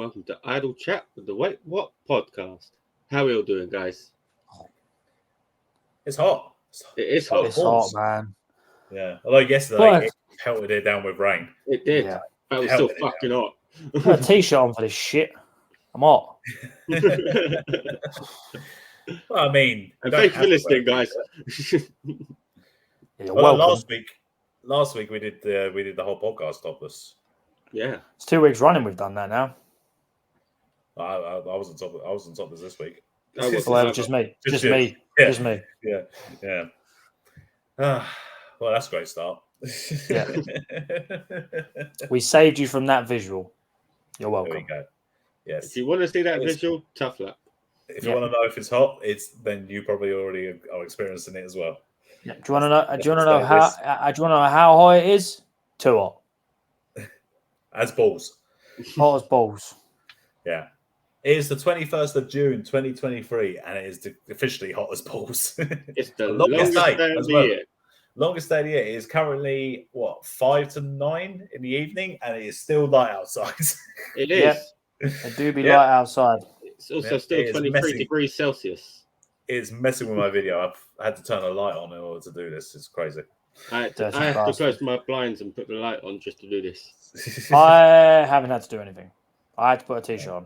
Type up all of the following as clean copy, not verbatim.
welcome to Idle Chat with the Wait What podcast. How are we all doing, guys? It's hot. It is hot. It's hot, man. Yeah. Although yesterday it pelted it down with rain. It did. Yeah. But it was still fucking hot. I got a t-shirt on for this shit. I'm hot. Well, I mean, and thank you for listening, guys. Well, last week we did the whole podcast topless. Yeah, it's 2 weeks running. We've done that now. I wasn't top. I wasn't topless this week. Well, just me. Just me. Yeah. Just me. Yeah. Well, that's a great start. Yeah. We saved you from that visual. You're welcome. There we go. Yes. If you want to see that visual, tough luck. If you want to know if it's hot, then you probably already are experiencing it as well. Yeah. Do you want to know? Do you want to know how? Do you want to know how hot it is? Too hot. As balls. Hot as balls. Yeah. It is the 21st of June, 2023, and it is officially hot as balls. It's the longest day of the year. Longest day of the year. It is currently, 5 to 9 in the evening, and it is still light outside. It is. Yep. It do be light outside. It's also still 23 degrees Celsius. It's messing with my video. I've had to turn a light on in order to do this. It's crazy. I have to close my blinds and put the light on just to do this. I haven't had to do anything. I had to put a t-shirt on.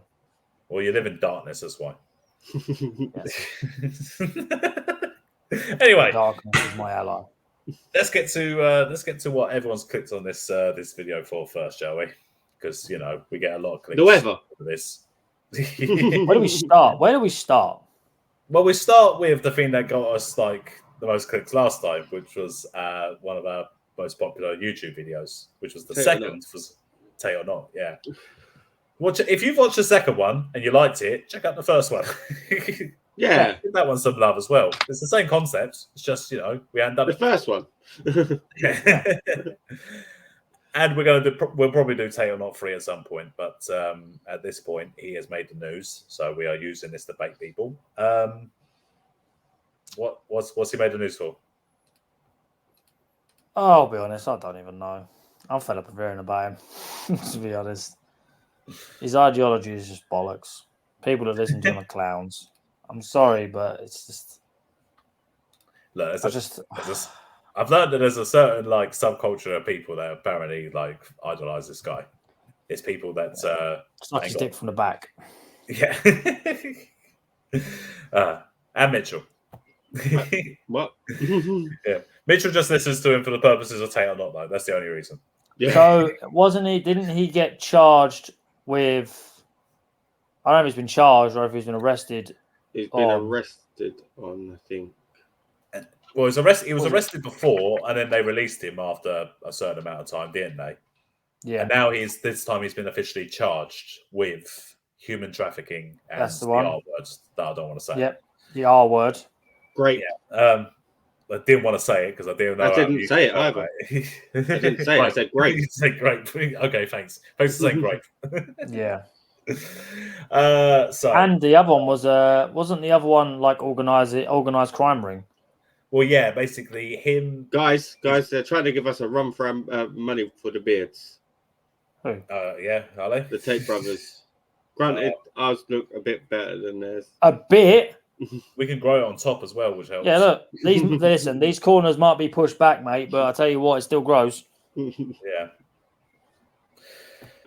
Well, you live in darkness, that's why. Anyway, darkness is my ally. Let's get to what everyone's clicked on this video for first, shall we? Because we get a lot of clicks. The weather for this. Where do we start? Well, we start with the thing that got us the most clicks last time, which was one of our most popular YouTube videos, which was the second was Tate or Not. Yeah. If you've watched the second one and you liked it, check out the first one. Yeah. Give that one some love as well. It's the same concept. It's just, we hadn't done the first one. And we'll probably do Tate or Not 3 at some point. But at this point, he has made the news. So we are using this to bait people. What's he made the news for? I'll be honest, I don't even know. I'm fed up of hearing about him, to be honest. His ideology is just bollocks. People that listen to him are clowns. I'm sorry, but it's just... Look, I've learned that there's a certain subculture of people that apparently idolize this guy. It's people that suck his dick from the back. Yeah. And Mitchell. What? Yeah. Mitchell just listens to him for the purposes of Tate or Not, though. That's the only reason. Yeah. So didn't he get charged with, I don't know if he's been charged or if he's been arrested. He's been arrested on, I think. Well, he was arrested before, and then they released him after a certain amount of time, didn't they? Yeah. And now this time he's been officially charged with human trafficking and that's the one. R words that I don't want to say. Yep, the R word. Great. Yeah. I didn't want to say it because I didn't know. I didn't say it either. I didn't say it. I said great. You said great. Okay, thanks. Thanks for saying great. Yeah. So and the other one was wasn't the other one organized crime ring? Well, yeah, basically him. Guys, they're trying to give us a run for money for the beards. Who? Yeah, are they? The Tate brothers. Granted, ours look a bit better than theirs. A bit. We can grow it on top as well, which helps. Yeah, look, these corners might be pushed back, mate, but I tell you what, it still grows. Yeah.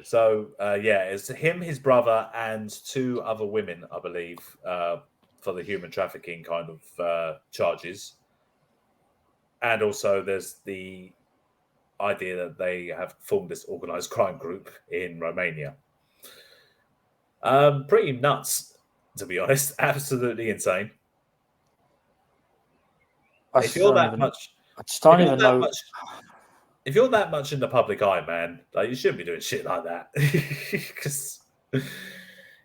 So, it's him, his brother, and 2 other women, I believe, for the human trafficking kind of charges. And also, there's the idea that they have formed this organized crime group in Romania. Pretty nuts. To be honest, absolutely insane. If you're that much in the public eye, man, you shouldn't be doing shit like that.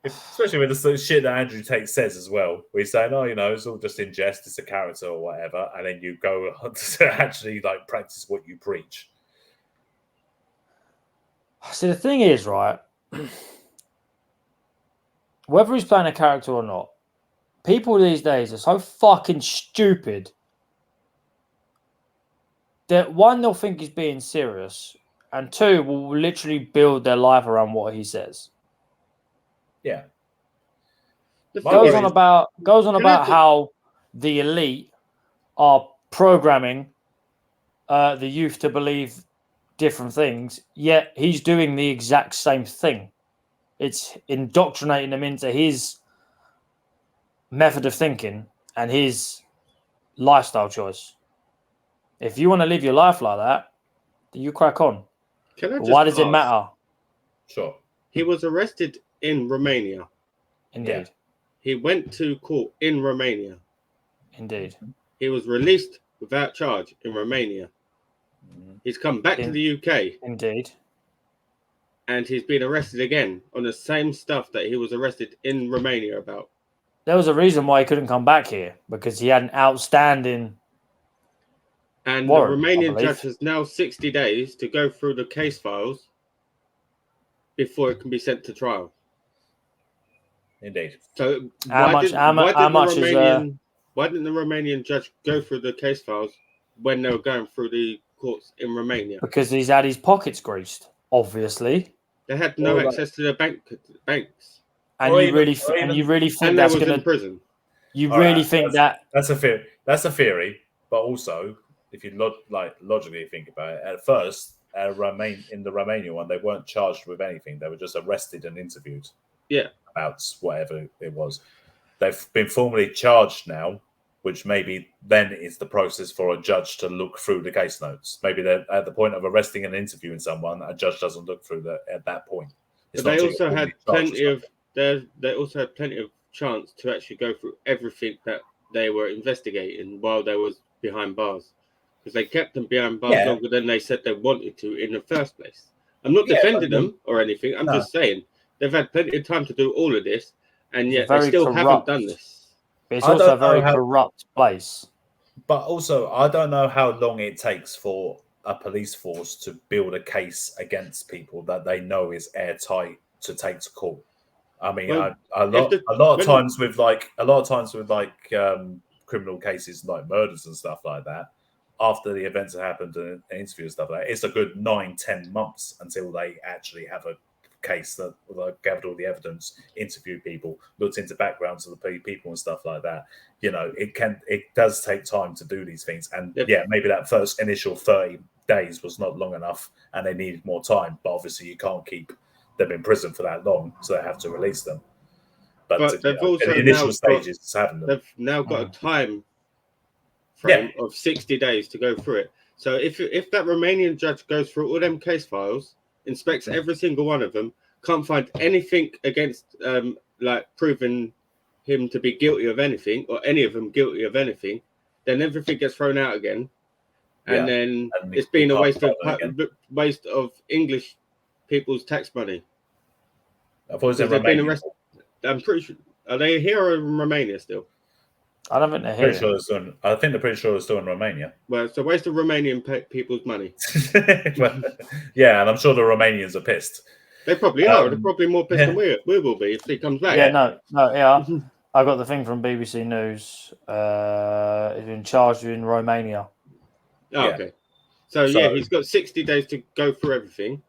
Especially with the shit that Andrew Tate says as well. Where he's saying, it's all just in jest, it's a character or whatever, and then you go to actually practice what you preach. See, the thing is, right? Whether he's playing a character or not, people these days are so fucking stupid that 1, they'll think he's being serious, and 2, will literally build their life around what he says. Yeah. Goes on about how the elite are programming the youth to believe different things, yet he's doing the exact same thing. It's indoctrinating them into his method of thinking and his lifestyle choice. If you want to live your life like that, then you crack on. Why does it matter? Sure. He was arrested in Romania. Indeed. Yeah. He went to court in Romania. Indeed. He was released without charge in Romania. He's come back to the UK. Indeed. And he's been arrested again on the same stuff that he was arrested in Romania about. There was a reason why he couldn't come back here, because he had an outstanding warrant, the Romanian judge has now 60 days to go through the case files before it can be sent to trial. Indeed. So why didn't the Romanian judge go through the case files when they were going through the courts in Romania? Because he's had his pockets greased, obviously. They had no access to the banks. And you really think that's going to in prison? You really think that's a theory, but also if you logically think about it, at first in the Romanian one, they weren't charged with anything. They were just arrested and interviewed. Yeah. About whatever it was. They've been formally charged now, which maybe then is the process for a judge to look through the case notes. Maybe they're at the point of arresting and interviewing someone, a judge doesn't look through at that point. They also had plenty of chance to actually go through everything that they were investigating while they was behind bars, because they kept them behind bars longer than they said they wanted to in the first place. I'm not defending them or anything. I'm just saying they've had plenty of time to do all of this, and yet they still haven't done this. It's also a very corrupt place. But also, I don't know how long it takes for a police force to build a case against people that they know is airtight to take to court. I mean, a lot of times with criminal cases like murders and stuff like that, after the events have happened and interviews and stuff like that, it's a good 9-10 months until they actually have a case that gathered all the evidence, interviewed people, looked into backgrounds of the people and stuff like that. You know, it does take time to do these things, and maybe that first initial 30 days was not long enough, and they needed more time. But obviously, you can't keep them in prison for that long, so they have to release them. But they've also in the initial stages, having them. They've now got a time frame of 60 days to go through it. So if that Romanian judge goes through all them case files, inspects every single one of them, can't find anything against proving him to be guilty of anything, or any of them guilty of anything, then everything gets thrown out again, and then it's been a waste of English people's tax money. I thought they've been arrested. I'm pretty sure. Are they here or in Romania still? I don't think they're here. I think they're pretty sure they're still in Romania. Well, it's a waste of Romanian people's money. Yeah, and I'm sure the Romanians are pissed. They probably are. They're probably more pissed than we will be if he comes back. I got the thing from BBC News. He's been charged in Romania. Oh, okay. So he's got 60 days to go through everything.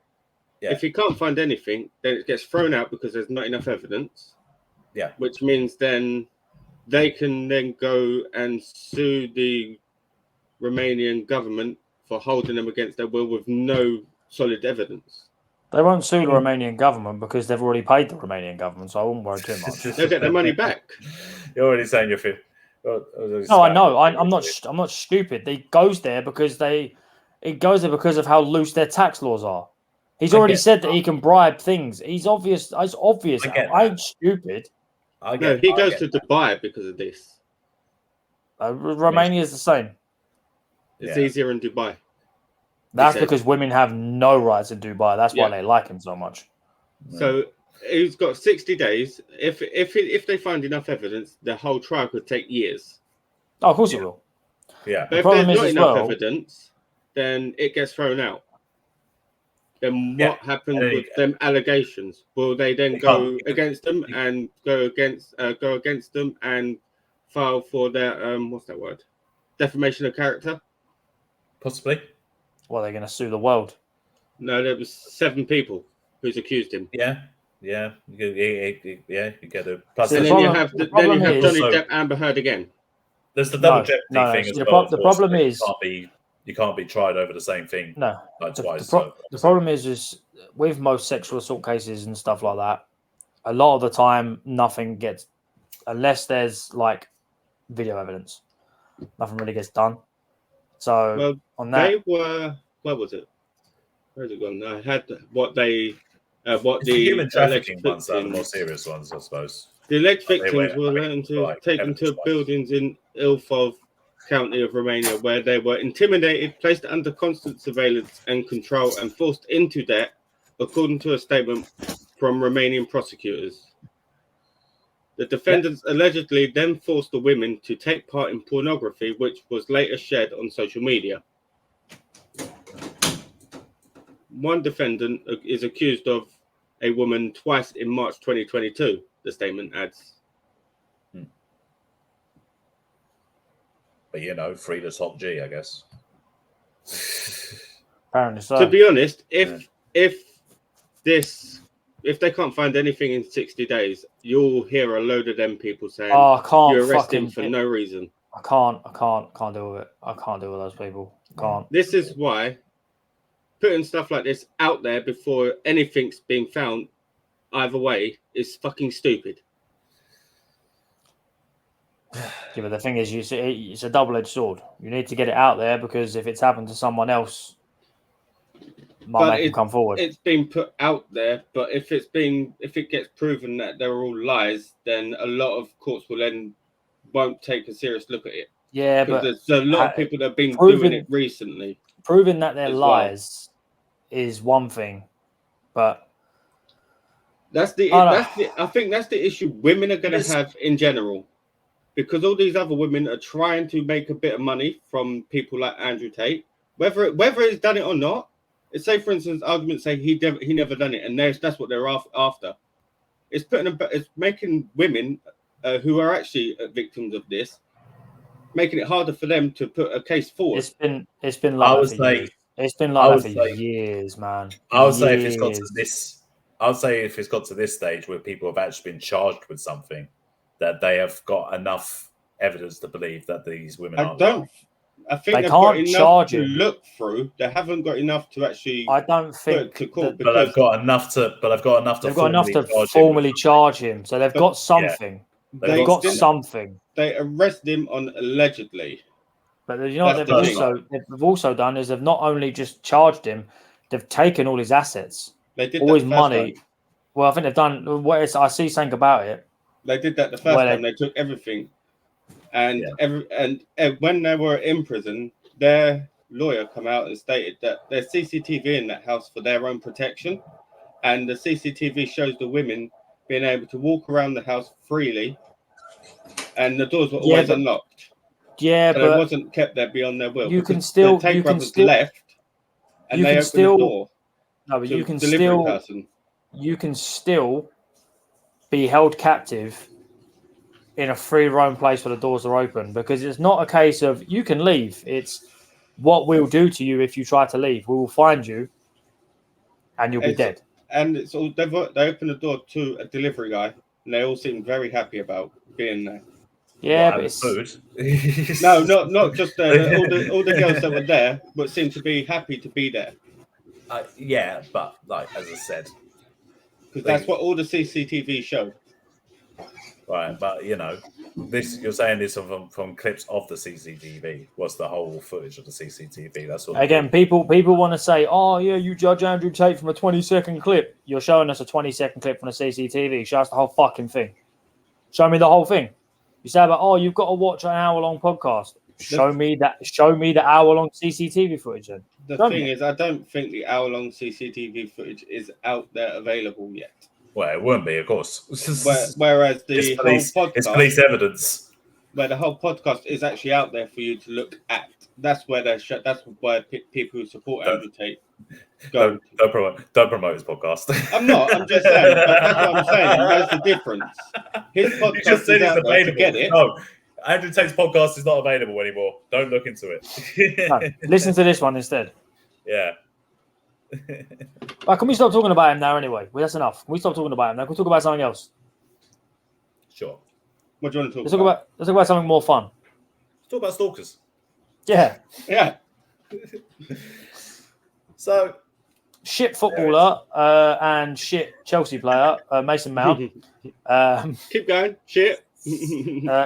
Yeah. If he can't find anything, then it gets thrown out because there's not enough evidence. Yeah. Which means then they can then go and sue the Romanian government for holding them against their will with no solid evidence. They won't sue the Romanian government because they've already paid the Romanian government, so I wouldn't worry too much. They'll get their money back. You're already saying you're fit. No, I know. I'm not stupid. It goes there because of how loose their tax laws are. He's already said that he can bribe things. It's obvious. I ain't stupid. He goes to Dubai because of this. Romania is the same. It's easier in Dubai. That's because women have no rights in Dubai. That's why they like him so much. So he's got 60 days. If they find enough evidence, the whole trial could take years. Oh, of course it will. Yeah. But if there's not enough evidence, then it gets thrown out. Then what happens with them allegations? Will they then go against them and go against them and file for their what's that word? Defamation of character? Possibly. Well, they're going to sue the world. No, there was 7 people who's accused him. Yeah. Yeah, you get it. Plus, And the then you problem- have the then you problem have is- Johnny Also- Depp Amber Heard again. there's the double jeopardy no. thing See, as the well. the problem that is you can't be tried over the same thing no. like The, twice. the problem is with most sexual assault cases and stuff like that. A lot of the time, nothing gets unless there's like video evidence. Nothing really gets done. So Well, on that, they were. Where was it? Where's it gone? I had what they. What it's the human alleged trafficking ones that are the more victims. serious ones, I suppose. The alleged But they victims were, were I mean, learned to like, taken to evidence-wise. buildings in Ilfov County of Romania, where they were intimidated, placed under constant surveillance and control, and forced into debt, according to a statement from Romanian prosecutors. The defendants allegedly then forced the women to take part in pornography, which was later shared on social media. One defendant is accused of a woman twice in March 2022, the statement adds. But free the top G, I guess. apparently so. To be honest, if they can't find anything in 60 days, you'll hear a load of them people saying, I can't you arrest him fucking for no reason. I can't deal with it. I can't deal with those people. Can't. This is why putting stuff like this out there before anything's being found either way is fucking stupid. Yeah, but the thing is, it's a double-edged sword. You need to get it out there because if it's happened to someone else, might make them come forward. It's been put out there, but if it gets proven that they're all lies, then a lot of courts won't take a serious look at it. Yeah, but there's a lot of people that have been doing it recently. Proving that they're as lies is one thing, but I think that's the issue women are going to have in general, because all these other women are trying to make a bit of money from people like Andrew Tate, whether he's done it or not. Say, for instance, arguments say he never done it, and that's what they're after. It's making women who are actually victims of this, making it harder for them to put a case forward. It's been like that for years. It's been like that for years, man. I would say if it's got to this, I would say if it's got to this stage where people have actually been charged with something, that they have got enough evidence to believe that these women aren't lying. I think they they've can't got enough charge to him. look through. They haven't got enough to actually. I don't think. To court, but they've got enough to. They've got enough to formally charge him. So they've got something. Yeah, they've got something. They arrested him on allegedly. But you know what they've also done is they've not only just charged him, they've taken all his assets, they did all his money. Time. Well, I think they've done. I see something about it. They did that the first time. They took everything, and when they were in prison, their lawyer come out and stated that there's CCTV in that house for their own protection, and the CCTV shows the women being able to walk around the house freely, and the doors were always unlocked. Yeah, so but it wasn't kept there beyond their will. You can still left, and they opened the door. No, but you can still be held captive in a free roam place where the doors are open, because it's not a case of you can leave. It's what we'll do to you if you try to leave. We will find you, and you'll be dead. And it's all they opened the door to a delivery guy, and they all seemed very happy about being there. Yeah, but it's food. No, not just all the girls that were there, but seemed to be happy to be there. Yeah, but like as I said, because that's what all the CCTV showed. Right, but this you're saying this from clips of the CCTV. What's the whole footage of the CCTV? That's what. Again, people want to say, "Oh, yeah, you judge Andrew Tate from a 20-second clip." You're showing us a 20-second clip from the CCTV. Show us the whole fucking thing. Show me the whole thing. You say about, you've got to watch an hour-long podcast. Show me the hour-long CCTV footage. Then the thing is, I don't think the hour-long CCTV footage is out there available yet. Well, it won't be, of course. Whereas the whole podcast, it's police evidence. Where the whole podcast is actually out there for you to look at. That's where they're shut. That's where people who support Andrew Tate go. Don't promote his podcast. I'm not. I'm just saying. But that's what I'm saying. That's the difference. His podcast is out there to get it. No, Andrew Tate's podcast is not available anymore. Don't look into it. No, listen to this one instead. Yeah. Right, can we stop talking about him now? Anyway, well, that's enough. Can we stop talking about him now? Can we talk about something else? Sure. What do you want to Let's talk talk about? about. Let's talk about something more fun. Let's talk about stalkers. Yeah. Yeah. So, Shit footballer and shit Chelsea player, Mason Mount. Keep going. Shit.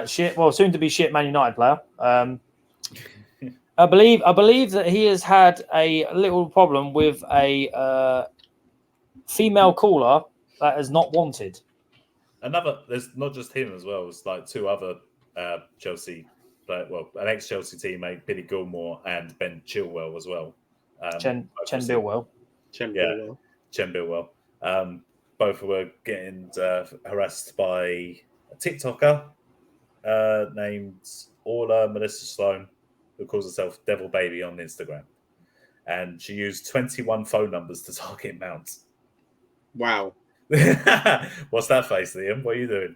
Shit. Well, soon to be shit Man United player. I believe that he has had a little problem with a female caller that is not wanted. there's not just him as well. It's like two other Chelsea, an ex-Chelsea teammate, Billy Gilmore and Ben Chilwell as well. Chen Bilwell. Chen Bilwell. Both were getting harassed by a TikToker named Orla Melissa Sloan, who calls herself Devil Baby on Instagram. And she used 21 phone numbers to target Mount. Wow. What's that face, Liam? What are you doing?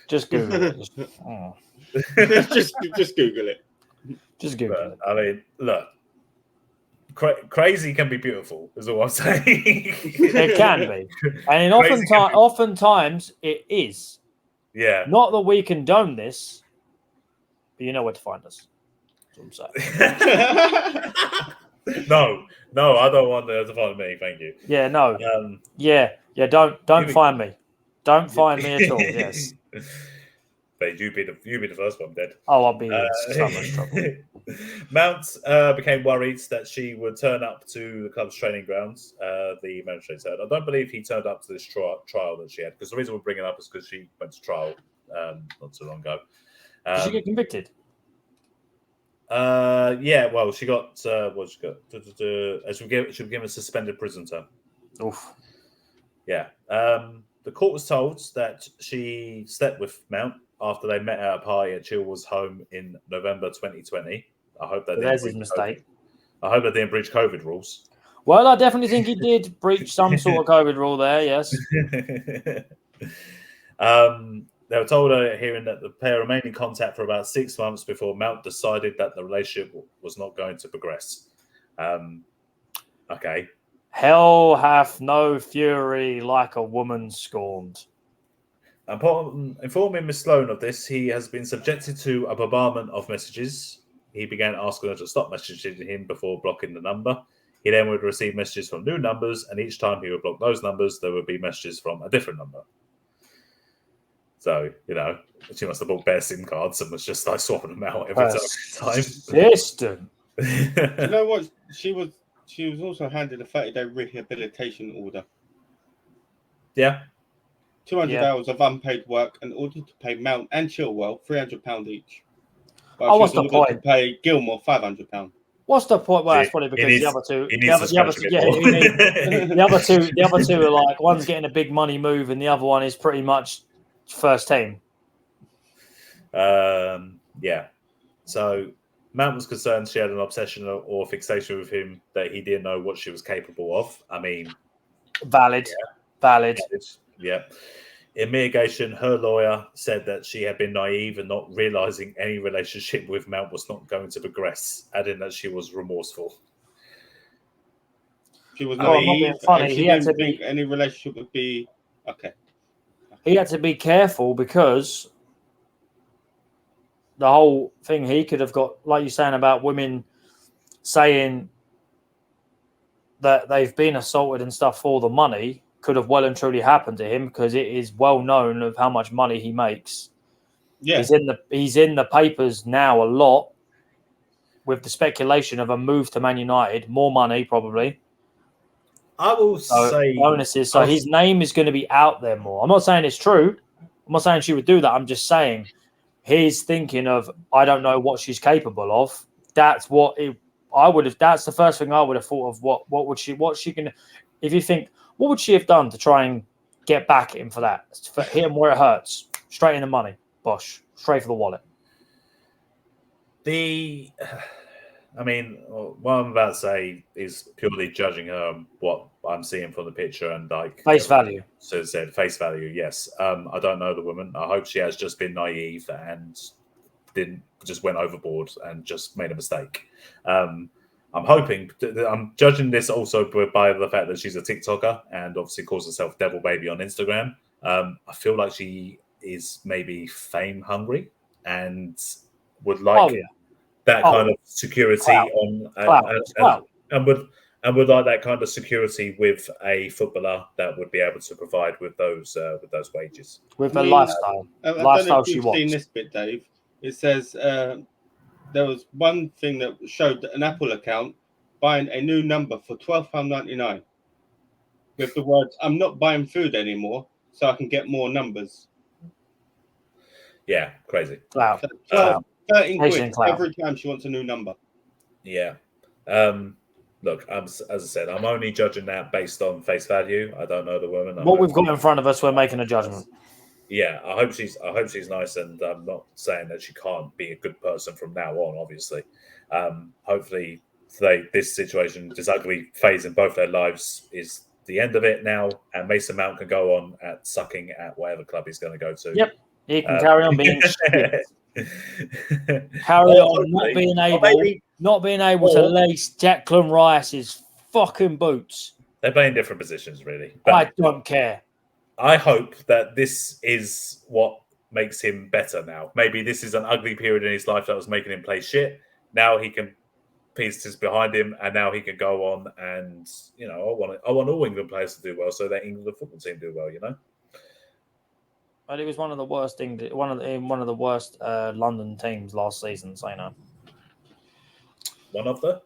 Just Google it. just Google it. Just Google it. I mean, look. Crazy can be beautiful, is all I'm saying. It can be. And oftentimes it is. Yeah. Not that we condone this, but you know where to find us. That's what I'm saying. No, I don't want them to find me. Thank you. Yeah, no. Yeah. Don't find me. Don't find me at all. Yes. But you be the first one, dead. Oh, I'll be in so much trouble. Mount became worried that she would turn up to the club's training grounds. The magistrate said, "I don't believe he turned up to this trial that she had." Because the reason we're bringing it up is because she went to trial not too long ago. Did she get convicted? Yeah. Well, she got what she got. She was given a suspended prison term. Oof. Yeah. The court was told that she slept with Mount after they met at a party at Chilwell's home in November 2020. I hope that there's his mistake. I hope that didn't breach COVID rules. Well, I definitely think he did breach some sort of COVID rule there, yes. They were told at a hearing that the pair remained in contact for about 6 months before Mount decided that the relationship was not going to progress. Okay. Hell hath no fury like a woman scorned. Informing Miss Sloan of this, he has been subjected to a bombardment of messages. He began asking her to stop messaging him before blocking the number. He then would receive messages from new numbers, and each time he would block those numbers, there would be messages from a different number. So, she must have bought bare SIM cards and was just like swapping them out every time. Persistent. You know what? She was also handed a 30-day rehabilitation order. Yeah. 200 hours of unpaid work and ordered to pay Mount and Chilwell £300 each. What's the point? To pay Gilmore £500. What's the point? Well, it's probably because the other two are like, one's getting a big money move and the other one is pretty much first team. Yeah. So Mount was concerned she had an obsession or fixation with him that he didn't know what she was capable of. I mean, valid. Yeah. In mitigation, her lawyer said that she had been naive and not realizing any relationship with Mount was not going to progress, adding that she was remorseful. She was naive. She didn't think any relationship would be okay. He had to be careful because the whole thing he could have got, like you're saying about women saying that they've been assaulted and stuff for the money, could have well and truly happened to him because it is well known of how much money he makes. Yeah, he's in the papers now a lot with the speculation of a move to Man United, more money probably. I will say bonuses. So his name is going to be out there more. I'm not saying it's true. I'm not saying she would do that. I'm just saying he's thinking of, I don't know what she's capable of. That's what I would have. That's the first thing I would have thought of. What she can, if you think, what would she have done to try and get back at him for that? For hit him where it hurts, straight in the money, bosh, straight for the wallet. I mean, what I'm about to say is purely judging her on what I'm seeing from the picture and like face value. So said face value, yes. I don't know the woman. I hope she has just been naive and didn't just went overboard and just made a mistake. I'm hoping. I'm judging this also by the fact that she's a TikToker and obviously calls herself Devil Baby on Instagram. I feel like she is maybe fame hungry and would like that kind of security and would like that kind of security with a footballer that would be able to provide with those wages. With the lifestyle. I don't know if you've seen this bit, Dave. It says there was one thing that showed an Apple account buying a new number for £12.99 with the words, "I'm not buying food anymore, so I can get more numbers." Yeah, crazy. Wow. 13 quid every time she wants a new number. Yeah. Look, as I said, I'm only judging that based on face value. I don't know the woman. What we've got in front of us, we're making a judgment. Yeah, I hope she's nice, and I'm not saying that she can't be a good person from now on. Obviously, hopefully, this situation, this ugly phase in both their lives, is the end of it now, and Mason Mount can go on at sucking at whatever club he's going to go to. Yep, he can carry on being shit. Carry on not being able to lace Declan Rice's fucking boots. They're playing different positions, really. But I don't care. I hope that this is what makes him better now. Maybe this is an ugly period in his life that was making him play shit. Now he can piece this behind him, and now he can go on and, I want all England players to do well, so that England football team do well, But it was one of the worst things. One of the worst London teams last season. So One of the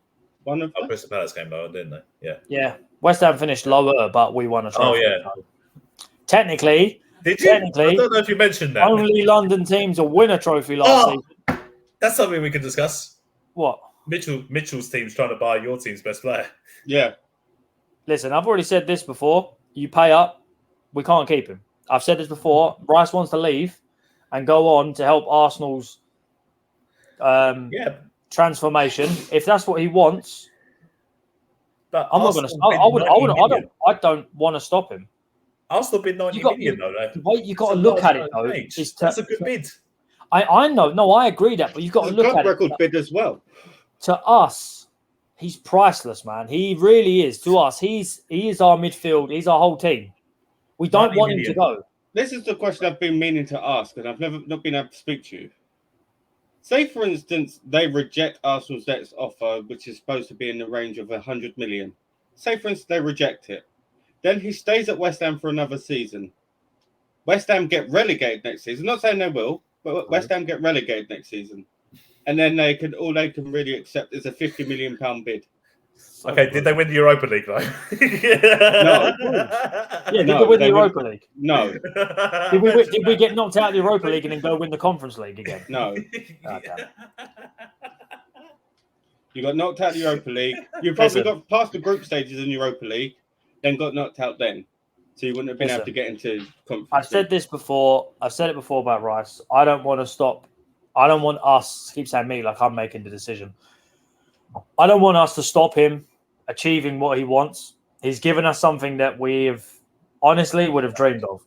Crystal Palace came lower, didn't they? Yeah. Yeah. West Ham finished lower, but we won a trophy. Oh yeah. Technically, I don't know if you mentioned that. Only London teams will win a trophy last season. That's something we can discuss. What? Mitchell's team's trying to buy your team's best player. Yeah. Listen, I've already said this before. You pay up, we can't keep him. I've said this before. Rice wants to leave and go on to help Arsenal's transformation. If that's what he wants, but I'm not going to. I don't want to stop him. Arsenal bid 90 million though. Wait, you got to look at it though. That's a good bid. I know. No, I agree that, but you've got to look at it. Record bid as well. To us, he's priceless, man. He really is. To us, he is our midfield. He's our whole team. We don't want him to go. This is the question I've been meaning to ask, and I've not been able to speak to you. Say, for instance, they reject Arsenal's next offer, which is supposed to be in the range of 100 million. Say, for instance, they reject it. Then he stays at West Ham for another season. West Ham get relegated next season. Not saying they will, but West Ham get relegated next season. And then all they can really accept is a £50 million bid. Okay, did they win the Europa League though? No. Yeah, did they win the Europa League? No. Did we get knocked out of the Europa League and then go win the Conference League again? No. Okay. You got knocked out of the Europa League. You probably got past the group stages in Europa League, then got knocked out then. So you wouldn't have been able to get into Conference I've said this before. I've said it before about Rice. I don't want to stop. I don't want us, keep saying me like I'm making the decision. I don't want us to stop him achieving what he wants. He's given us something that we have honestly would have dreamed of.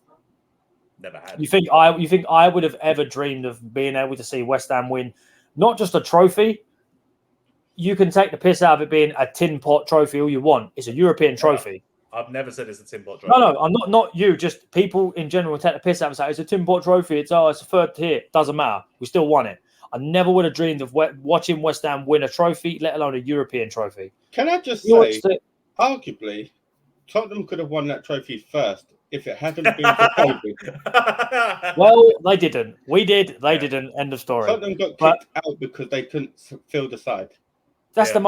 Never had. You think I would have ever dreamed of being able to see West Ham win not just a trophy? You can take the piss out of it being a tin pot trophy all you want. It's a European trophy. I've never said it's a tin pot trophy. No, I'm not you. Just people in general take the piss out of it and say it's a tin pot trophy. It's a third tier. Doesn't matter. We still won it. I never would have dreamed of watching West Ham win a trophy, let alone a European trophy. Can I just say, arguably, Tottenham could have won that trophy first if it hadn't been for COVID. Well, they didn't. We did. They didn't. End of story. Tottenham got kicked out because they couldn't fill the side. That's the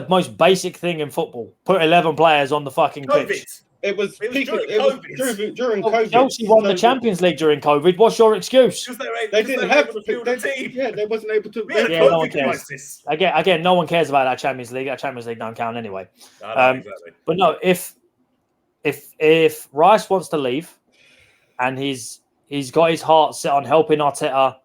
most basic thing in football. Put 11 players on the fucking pitch. It was during COVID. Chelsea won the Champions League during COVID. What's your excuse? They didn't have a team. Yeah, they wasn't able to. No one cares. Again, no one cares about that Champions League. That Champions League don't count anyway. Exactly. But no, if Rice wants to leave, and he's got his heart set on helping Arteta,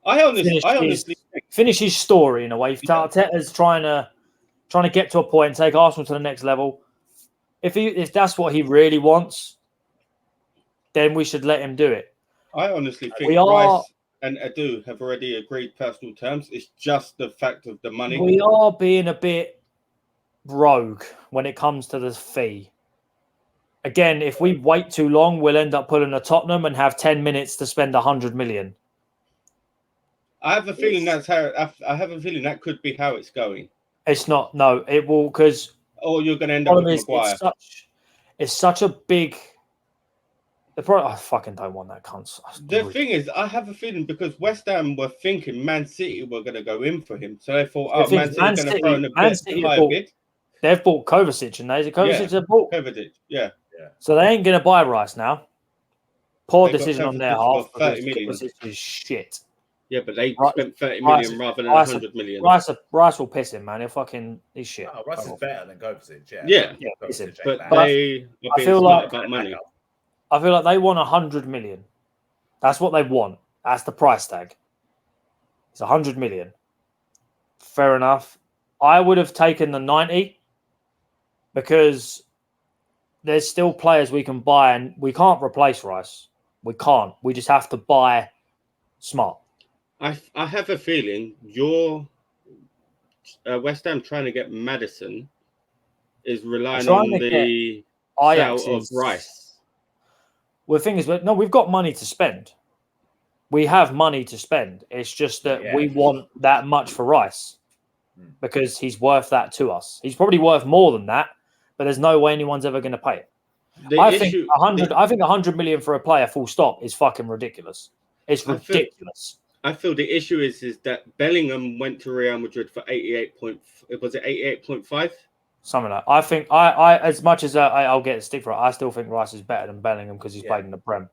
I honestly finish his story in a way. If Arteta's trying to get to a point and take Arsenal to the next level. If that's what he really wants, then we should let him do it. I honestly think Rice and Adu have already agreed personal terms. It's just the fact of the money. We are being a bit rogue when it comes to the fee. Again, if we wait too long, we'll end up pulling a Tottenham and have 10 minutes to spend 100 million. I have a feeling that's how. I have a feeling that could be how it's going. It's not. No, it will, because. Or you're going to end up with Maguire. It's such a big. I fucking don't want that cunt. The thing is, I have a feeling because West Ham were thinking Man City were going to go in for him, so they thought, "Oh, Man City's going to throw in a higher bid." They've bought Kovacic, and is it Kovacic they've bought? Kovacic, yeah. So they ain't going to buy Rice now. Poor decision on their half. 30 million. Kovacic is shit. Yeah, but they spent 30 million rather than 100 million. Rice will piss him, man. He's shit. Oh, Rice is better than Kovacic. Yeah. But they are being smart about money. I feel like they want 100 million. That's what they want. That's the price tag. It's 100 million. Fair enough. I would have taken the 90 because there's still players we can buy, and we can't replace Rice. We can't. We just have to buy smart. I have a feeling your West Ham trying to get Maddison is relying on the sale of Rice. Well, the thing is, we've got money to spend. We have money to spend. It's just that we want that much for Rice because he's worth that to us. He's probably worth more than that, but there's no way anyone's ever going to pay it. I think 100 million for a player, full stop, is fucking ridiculous. It's ridiculous. I feel the issue is that Bellingham went to Real Madrid for 88.5. Something like that. I think I as much as I'll get a stick for it, I still think Rice is better than Bellingham because he's played in the Prem.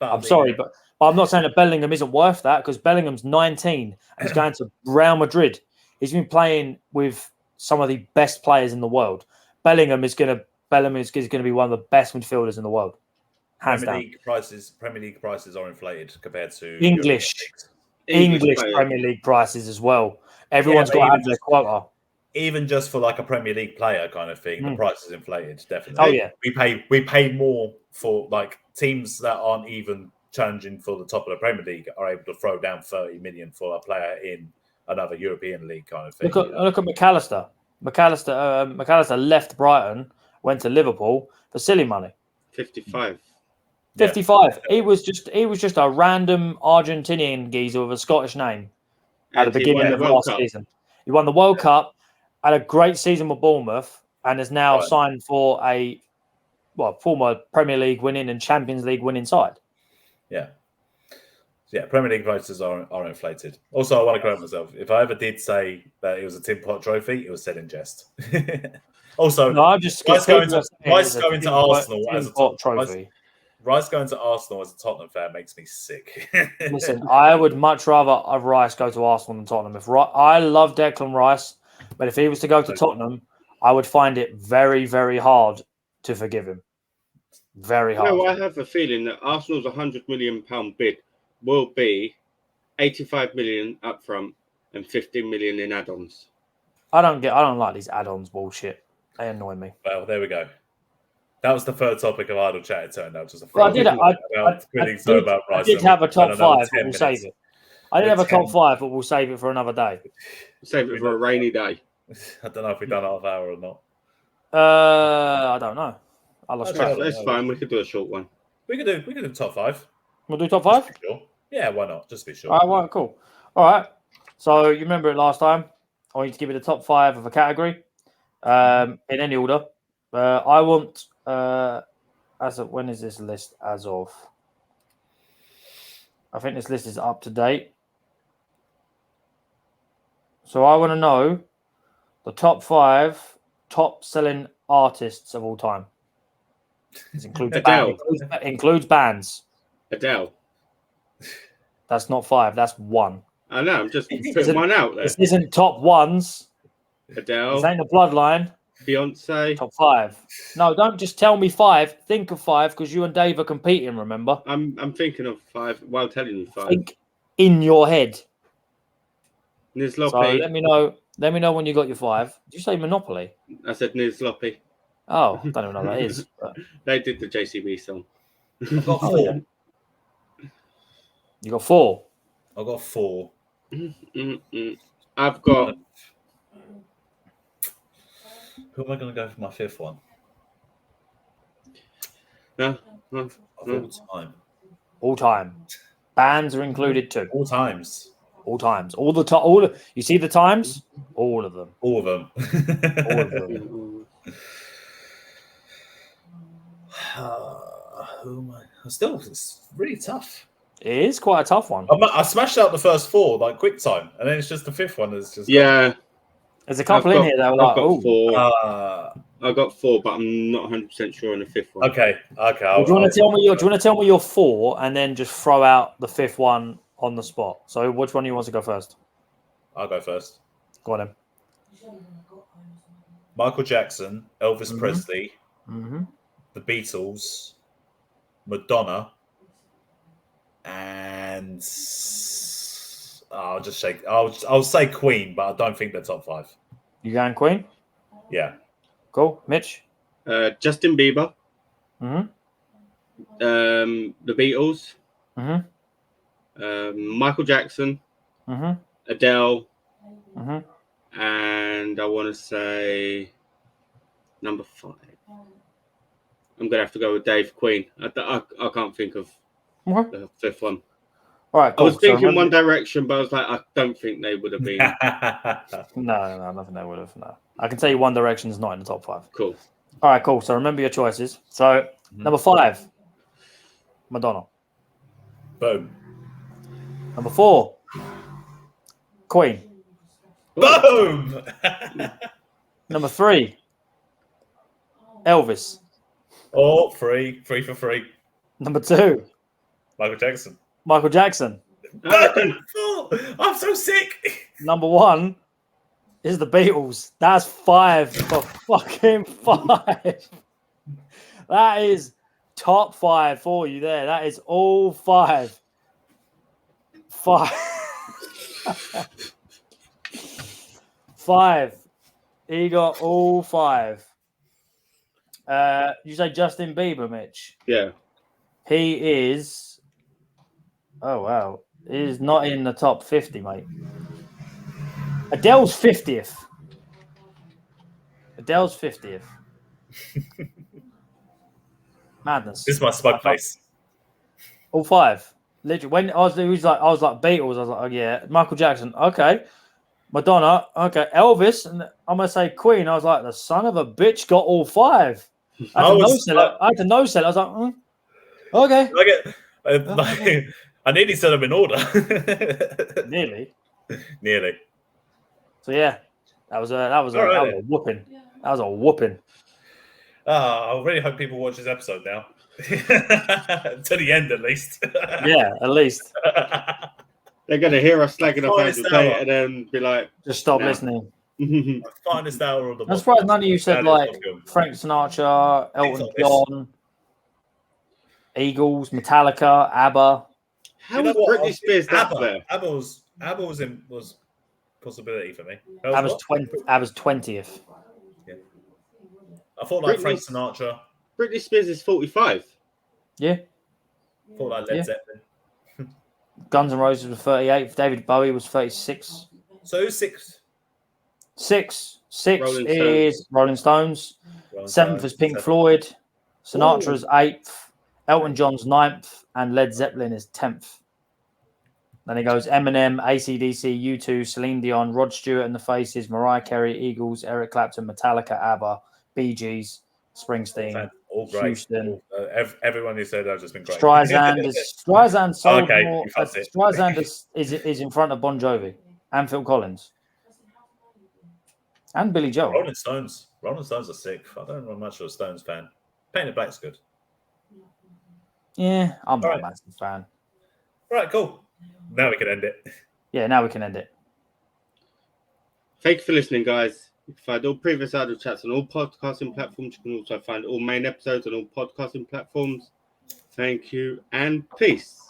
I'm sorry, but I'm not saying that Bellingham isn't worth that because Bellingham's 19 and he's going to Real Madrid. He's been playing with some of the best players in the world. Bellingham is going to be one of the best midfielders in the world. Premier League prices are inflated compared to English Premier League prices as well. Everyone's got to have their quota. Even just for like a Premier League player kind of thing, the price is inflated, definitely. Oh yeah. We pay more for like teams that aren't even challenging for the top of the Premier League are able to throw down 30 million for a player in another European league kind of thing. Look at McAllister. McAllister left Brighton, went to Liverpool for silly money. 55. 55. He was just a random Argentinian geezer with a Scottish name at the beginning of last season. He won the World Cup, had a great season with Bournemouth, and is now signed for a former Premier League winning and Champions League winning side. Yeah. Premier League prices are inflated. Also, I want to correct myself. If I ever did say that it was a tin pot trophy, it was said in jest. Also, Rice going to Arsenal as a top trophy. Rice going to Arsenal as a Tottenham fan makes me sick. Listen, I would much rather have Rice go to Arsenal than Tottenham. I love Declan Rice, but if he was to go to Tottenham, I would find it very, very hard to forgive him. Very hard. No, I have a feeling that Arsenal's £100 million bid will be 85 million up front and 15 million in add-ons. I don't like these add-ons bullshit. They annoy me. Well, there we go. That was the third topic of idle chat. It turned out just a I did have a top five, but we'll save it. I did have a top five, but we'll save it for another day. Save it for a rainy day. I don't know if we've done half hour or not. I don't know. I lost track. That's fine. We could do a short one. We could do top five. We'll do top five? Sure. Yeah, why not? Just be sure. All right, cool. All right. So you remember it last time. I want you to give it a top five of a category in any order. I want, when is this list as of? I think this list is up to date. So I want to know the top five top selling artists of all time. This includes includes bands. Adele. That's not five. That's one. I know. I'm just putting one out there. This isn't top ones. Adele. This ain't the bloodline. Beyonce. Top five. No, don't just tell me five. Think of five because you and Dave are competing. Remember? I'm thinking of five while telling you five. Think in your head. Niz Loppy. So let me know. Let me know when you got your five. Did you say Monopoly? I said Niz Loppy. Oh, I don't even know what that is. But... They did the JCB song. I've got four. You got four. I've got 4. I've got. Who am I going to go for my 5th one? No. Of all time. All time. Bands are included too. All times. All times. All the time. All. You see the times? All of them. All of them. All of them. Who am I? Still, it's really tough. It is quite a tough one. I smashed out the first 4 like quick time, and then it's just the 5th one that's just There's a couple in here that were like, got 4. I got 4, but I'm not 100% sure on the 5th one. Okay. Do you want to tell me your 4 and then just throw out the 5th one on the spot? So which one do you want to go first? I'll go first. Go on then. Michael Jackson, Elvis Presley, Mm-hmm. the Beatles, Madonna, and I'll say Queen, but I don't think they're top 5. You going Queen? Yeah. Cool. Mitch? Justin Bieber. Mm-hmm. The Beatles. Mm-hmm. Michael Jackson. Mm-hmm. Adele. Mm-hmm. And I want to say number 5. I'm gonna have to go with Dave Queen. I can't think of the 5th one. All right, cool. I was thinking One Direction, but I was like, I don't think they would have been. No, nothing they would have. No, I can tell you One Direction's not in the top 5. Cool. All right, cool. So remember your choices. So number 5, Madonna. Boom. Number 4, Queen. Boom. Number 3, Elvis. Oh, 3 for 3. Number 2, Michael Jackson. Michael Jackson. Boom. I'm so sick. Number 1 is the Beatles. That's 5 for fucking 5. That is top 5 for you there. That is all 5. 5. 5. He got all 5. You say Justin Bieber, Mitch? Yeah. He is. Oh wow, he is not in the top 50, mate. Adele's 50th. Adele's 50th. Madness. This is my smug face. All 5. Literally, when I was like Beatles. I was like, oh yeah, Michael Jackson. Okay, Madonna. Okay, Elvis, and I'm gonna say Queen. I was like, the son of a bitch got all 5. I had to no sell. I was like, okay. I nearly said them in order. Nearly. So yeah, that was a whooping. That was a whooping. I really hope people watch this episode now. To the end, at least. Yeah, at least. They're going to hear us slagging off Andrew Tate and then be like... Just stop listening. Finest hour of the... I'm surprised none of you said, like, Frank Sinatra, Elton John, Eagles, Metallica, ABBA. How was Britney Spears there? ABBA was possibility for me. ABBA's 20th. Yeah. I thought like Frank Sinatra. Britney Spears is 45. Yeah. I thought like Led Zeppelin. Guns N' Roses was 38. David Bowie was 36. So who's 6? 6 is Rolling Stones. 7th is Pink Floyd. Sinatra's 8th. Elton John's 9th. And Led Zeppelin is 10th. Then it goes Eminem, AC/DC, U2, Celine Dion, Rod Stewart and the Faces, Mariah Carey, Eagles, Eric Clapton, Metallica, ABBA, Bee Gees, Springsteen, all great. Houston. Everyone who said that has just been great. Streisand sold okay, more. Streisand is in front of Bon Jovi and Phil Collins and Billy Joel. Rolling Stones are sick. I don't know much of a Stones fan. Painted Black's good. Yeah, I'm not a massive fan. Right, cool. Now we can end it. Yeah, now we can end it. Thank you for listening, guys. You can find all previous audio chats on all podcasting platforms. You can also find all main episodes on all podcasting platforms. Thank you and peace.